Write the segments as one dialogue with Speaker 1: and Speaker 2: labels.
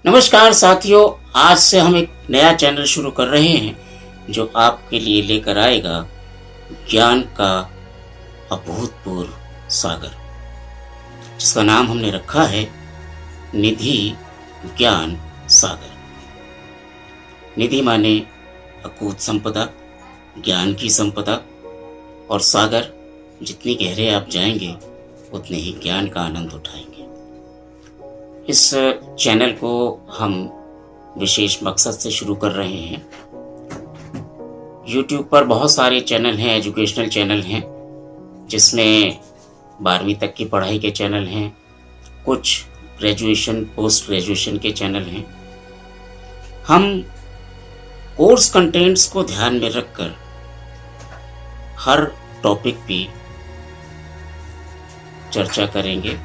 Speaker 1: नमस्कार साथियों, आज से हम एक नया चैनल शुरू कर रहे हैं जो आपके लिए लेकर आएगा ज्ञान का अभूतपूर्व सागर, जिसका नाम हमने रखा है निधि ज्ञान सागर। निधि माने अकूत संपदा, ज्ञान की संपदा, और सागर जितनी गहरे आप जाएंगे उतने ही ज्ञान का आनंद उठाएंगे। इस चैनल को हम विशेष मकसद से शुरू कर रहे हैं। YouTube पर बहुत सारे चैनल हैं, एजुकेशनल चैनल हैं, जिसमें 12वीं तक की पढ़ाई के चैनल हैं, कुछ ग्रेजुएशन पोस्ट ग्रेजुएशन के चैनल हैं। हम कोर्स कंटेंट्स को ध्यान में रखकर हर टॉपिक पे चर्चा करेंगे,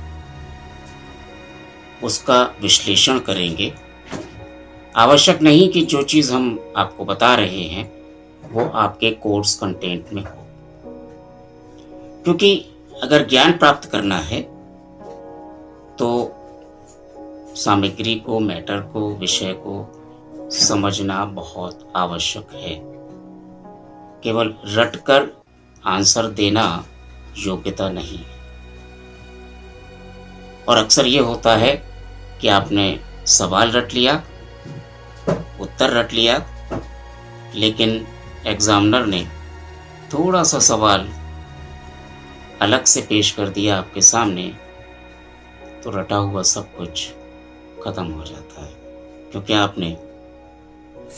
Speaker 1: उसका विश्लेषण करेंगे। आवश्यक नहीं कि जो चीज़ हम आपको बता रहे हैं वो आपके कोर्स कंटेंट में हो, क्योंकि अगर ज्ञान प्राप्त करना है तो सामग्री को, मैटर को, विषय को समझना बहुत आवश्यक है। केवल रटकर आंसर देना योग्यता नहीं है। और अक्सर ये होता है कि आपने सवाल रट लिया, उत्तर रट लिया, लेकिन एग्जामिनर ने थोड़ा सा सवाल अलग से पेश कर दिया आपके सामने, तो रटा हुआ सब कुछ खत्म हो जाता है, क्योंकि आपने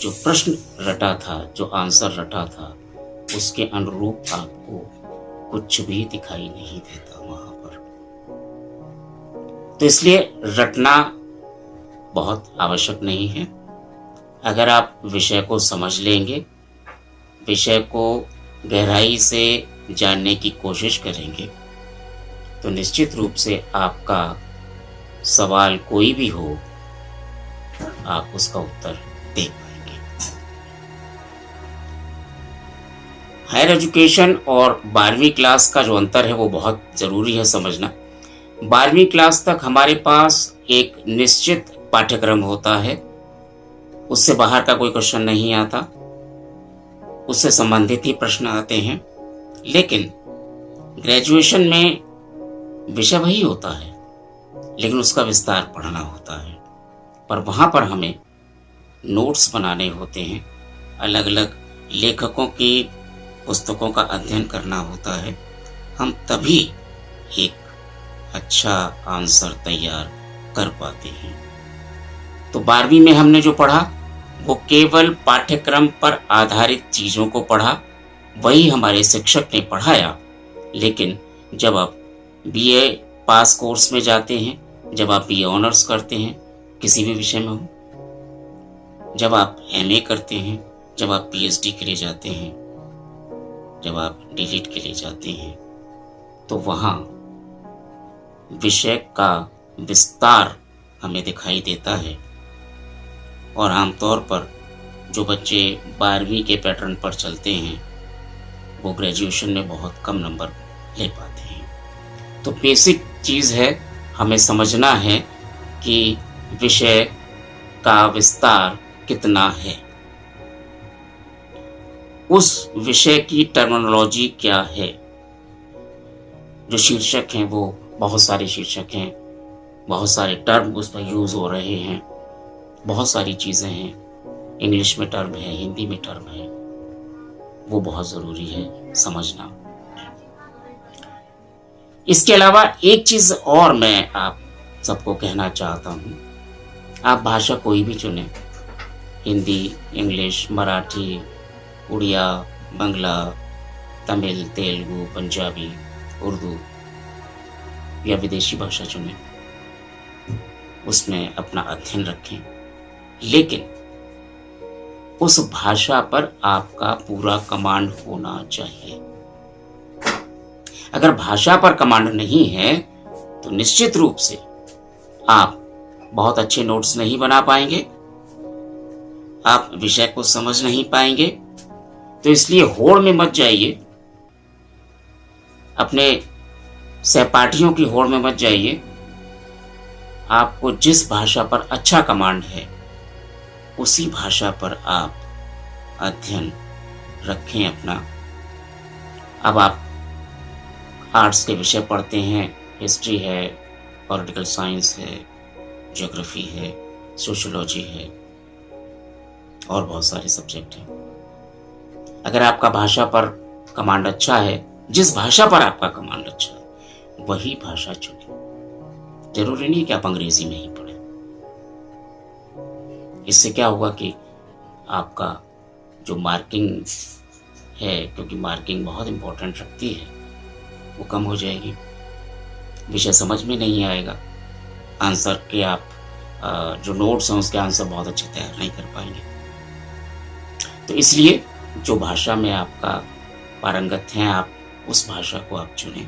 Speaker 1: जो प्रश्न रटा था, जो आंसर रटा था, उसके अनुरूप आपको कुछ भी दिखाई नहीं देता वहां पर। तो इसलिए रटना बहुत आवश्यक नहीं है। अगर आप विषय को समझ लेंगे, विषय को गहराई से जानने की कोशिश करेंगे, तो निश्चित रूप से आपका सवाल कोई भी हो, आप उसका उत्तर दे पाएंगे। हायर एजुकेशन और 12वीं क्लास का जो अंतर है वो बहुत ज़रूरी है समझना। 12वीं क्लास तक हमारे पास एक निश्चित पाठ्यक्रम होता है, उससे बाहर का कोई क्वेश्चन नहीं आता, उससे संबंधित ही प्रश्न आते हैं। लेकिन ग्रेजुएशन में विषय वही होता है, लेकिन उसका विस्तार पढ़ना होता है, पर वहाँ पर हमें नोट्स बनाने होते हैं, अलग अलग लेखकों की पुस्तकों का अध्ययन करना होता है। हम तभी एक अच्छा आंसर तैयार कर पाते हैं। तो 12वीं में हमने जो पढ़ा वो केवल पाठ्यक्रम पर आधारित चीज़ों को पढ़ा, वही हमारे शिक्षक ने पढ़ाया। लेकिन जब आप बीए पास कोर्स में जाते हैं, जब आप बीए ऑनर्स करते हैं किसी भी विषय में हो, जब आप एमए करते हैं, जब आप पीएचडी के लिए जाते हैं, जब आप डीलिट के लिए जाते हैं, तो वहाँ विषय का विस्तार हमें दिखाई देता है। और आमतौर पर जो बच्चे 12वीं के पैटर्न पर चलते हैं वो ग्रेजुएशन में बहुत कम नंबर ले पाते हैं। तो बेसिक चीज़ है, हमें समझना है कि विषय का विस्तार कितना है, उस विषय की टर्मिनोलॉजी क्या है। जो शीर्षक हैं वो बहुत सारे शीर्षक हैं, बहुत सारे टर्म उस पर यूज़ हो रहे हैं, बहुत सारी चीज़ें हैं, इंग्लिश में टर्म है, हिंदी में टर्म है, वो बहुत ज़रूरी है समझना। इसके अलावा एक चीज़ और मैं आप सबको कहना चाहता हूँ, आप भाषा कोई भी चुनें, हिंदी, इंग्लिश, मराठी, उड़िया, बंगला, तमिल, तेलुगु, पंजाबी, उर्दू या विदेशी भाषा चुनें, उसमें अपना अध्ययन रखें, लेकिन उस भाषा पर आपका पूरा कमांड होना चाहिए। अगर भाषा पर कमांड नहीं है तो निश्चित रूप से आप बहुत अच्छे नोट्स नहीं बना पाएंगे, आप विषय को समझ नहीं पाएंगे। तो इसलिए होड़ में मत जाइए, अपने सहपाठियों की होड़ में मत जाइए, आपको जिस भाषा पर अच्छा कमांड है, उसी भाषा पर आप अध्ययन रखें अपना। अब आप आर्ट्स के विषय पढ़ते हैं, हिस्ट्री है, पॉलिटिकल साइंस है, ज्योग्राफी है, सोशियोलॉजी है और बहुत सारे सब्जेक्ट हैं। अगर आपका भाषा पर कमांड अच्छा है, जिस भाषा पर आपका कमांड अच्छा है, वही भाषा चुनें। जरूरी नहीं कि आप अंग्रेजी में ही पढ़ें। इससे क्या होगा कि आपका जो मार्किंग है, क्योंकि मार्किंग बहुत इम्पोर्टेंट रखती है, वो कम हो जाएगी। विषय समझ में नहीं आएगा, आंसर के आप जो नोट्स हैं उसके आंसर बहुत अच्छे तैयार नहीं कर पाएंगे। तो इसलिए जो भाषा में आपका पारंगत हैं, आप उस भाषा को आप चुनें,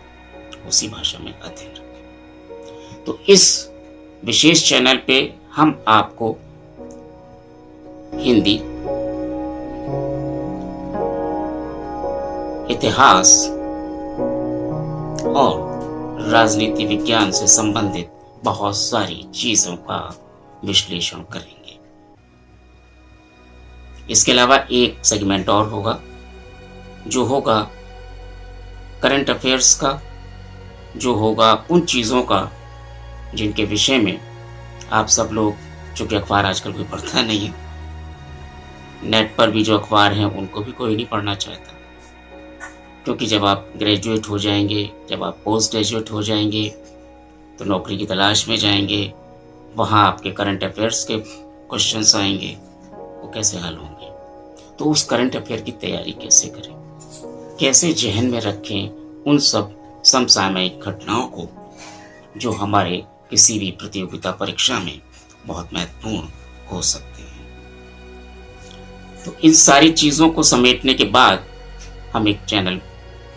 Speaker 1: उसी भाषा में अध्ययन रखें। तो इस विशेष चैनल पे हम आपको हिंदी, इतिहास और राजनीति विज्ञान से संबंधित बहुत सारी चीजों का विश्लेषण करेंगे। इसके अलावा एक सेगमेंट और होगा, जो होगा करंट अफेयर्स का, जो होगा उन चीज़ों का जिनके विषय में आप सब लोग, चूँकि अखबार आजकल कोई पढ़ता नहीं है, नेट पर भी जो अखबार हैं उनको भी कोई नहीं पढ़ना चाहता, क्योंकि जब आप ग्रेजुएट हो जाएंगे, जब आप पोस्ट ग्रेजुएट हो जाएंगे तो नौकरी की तलाश में जाएंगे, वहाँ आपके करंट अफेयर्स के क्वेश्चंस आएंगे, वो कैसे हल होंगे। तो उस करंट अफेयर की तैयारी कैसे करें, कैसे जहन में रखें उन सब समसामयिक घटनाओं को जो हमारे किसी भी प्रतियोगिता परीक्षा में बहुत महत्वपूर्ण हो सकते हैं। तो इन सारी चीज़ों को समेटने के बाद हम एक चैनल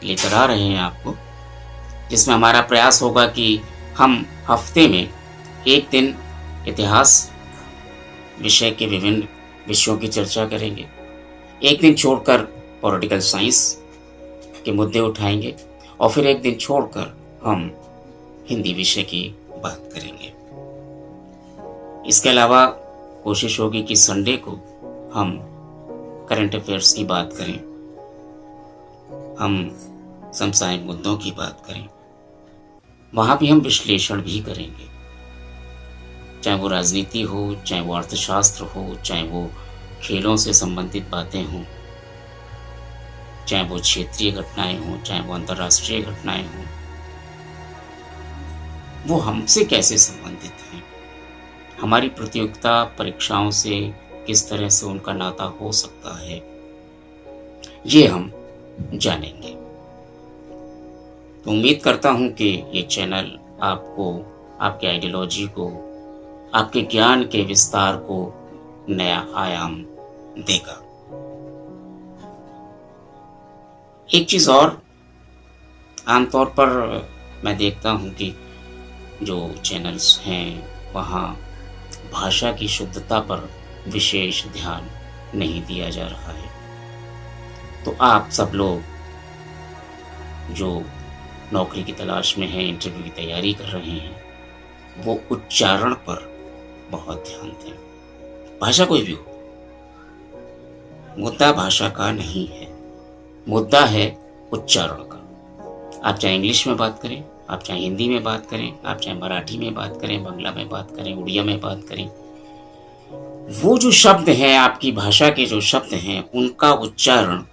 Speaker 1: लेकर आ रहे हैं आपको, जिसमें हमारा प्रयास होगा कि हम हफ्ते में एक दिन इतिहास विषय के विभिन्न विषयों की चर्चा करेंगे, एक दिन छोड़कर पॉलिटिकल साइंस के मुद्दे उठाएंगे और फिर एक दिन छोड़कर हम हिंदी विषय की बात करेंगे। इसके अलावा कोशिश होगी कि संडे को हम करंट अफेयर्स की बात करें, हम समसामयिक मुद्दों की बात करें, वहाँ भी हम विश्लेषण भी करेंगे, चाहे वो राजनीति हो, चाहे वो अर्थशास्त्र हो, चाहे वो खेलों से संबंधित बातें हों, चाहे वो क्षेत्रीय घटनाएं हों, चाहे वो अंतर्राष्ट्रीय घटनाएं हों, वो हमसे कैसे संबंधित हैं, हमारी प्रतियोगिता परीक्षाओं से किस तरह से उनका नाता हो सकता है, ये हम जानेंगे। तो उम्मीद करता हूं कि ये चैनल आपको, आपके आइडियोलॉजी को, आपके ज्ञान के विस्तार को नया आयाम देगा। एक चीज और, आमतौर पर मैं देखता हूं कि जो चैनल्स हैं वहाँ भाषा की शुद्धता पर विशेष ध्यान नहीं दिया जा रहा है। तो आप सब लोग जो नौकरी की तलाश में हैं, इंटरव्यू की तैयारी कर रहे हैं, वो उच्चारण पर बहुत ध्यान दें। भाषा कोई भी हो, मुद्दा भाषा का नहीं है, मुद्दा है उच्चारण का। आप चाहे इंग्लिश में बात करें, आप चाहे हिंदी में बात करें, आप चाहे मराठी में बात करें, बांग्ला में बात करें, उड़िया में बात करें, वो जो शब्द हैं, आपकी भाषा के जो शब्द हैं, उनका उच्चारण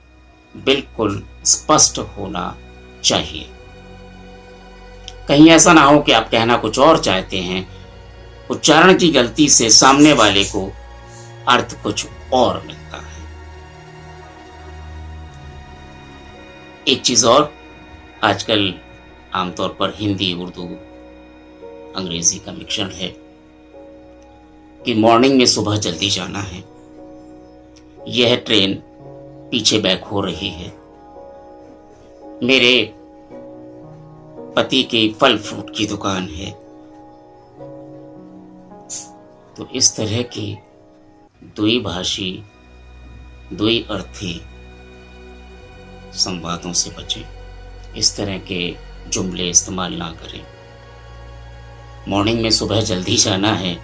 Speaker 1: बिल्कुल स्पष्ट होना चाहिए। कहीं ऐसा ना हो कि आप कहना कुछ और चाहते हैं, उच्चारण की गलती से सामने वाले को अर्थ कुछ और मिलता है। एक चीज और, आजकल आमतौर पर हिंदी, उर्दू, अंग्रेजी का मिश्रण है कि मॉर्निंग में सुबह जल्दी जाना है, यह ट्रेन पीछे बैक हो रही है, मेरे पति की फल फ्रूट की दुकान है। तो इस तरह की द्विभाषी, द्विअर्थी संवादों से बचें, इस तरह के जुमले इस्तेमाल ना करें। मॉर्निंग में सुबह जल्दी जाना है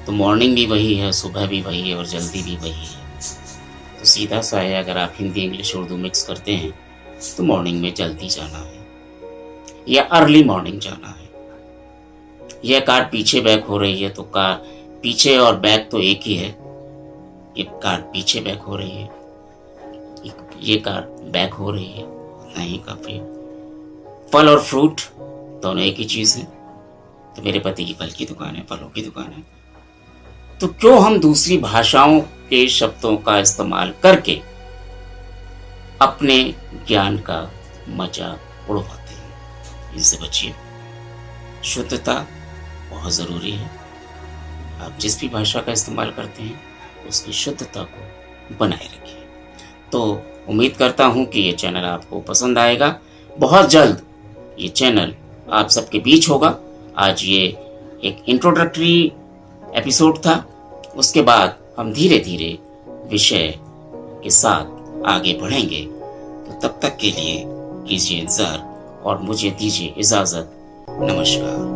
Speaker 1: तो मॉर्निंग भी वही है, सुबह भी वही है और जल्दी भी वही है। तो सीधा सा है, अगर आप हिंदी इंग्लिश उर्दू मिक्स करते हैं तो मॉर्निंग में जल्दी जाना है या अर्ली मॉर्निंग जाना है। यह कार पीछे बैक हो रही है तो कार पीछे और बैक तो एक ही है। ये कार पीछे बैक हो रही है, ये कार बैक हो रही है, उतना ही काफी है। फल और फ्रूट दोनों एक ही चीज है। तो मेरे पति की फल की दुकान है, फलों की दुकान है। तो क्यों हम दूसरी भाषाओं के शब्दों का इस्तेमाल करके अपने ज्ञान का मजा उड़वाते हैं? इनसे बचिए। शुद्धता बहुत ज़रूरी है। आप जिस भी भाषा का इस्तेमाल करते हैं उसकी शुद्धता को बनाए रखिए। तो उम्मीद करता हूँ कि ये चैनल आपको पसंद आएगा। बहुत जल्द ये चैनल आप सबके बीच होगा। आज ये एक इंट्रोडक्टरी एपिसोड था, उसके बाद हम धीरे धीरे विषय के साथ आगे बढ़ेंगे। तो तब तक के लिए कीजिए इंतज़ार और मुझे दीजिए इजाज़त। नमस्कार।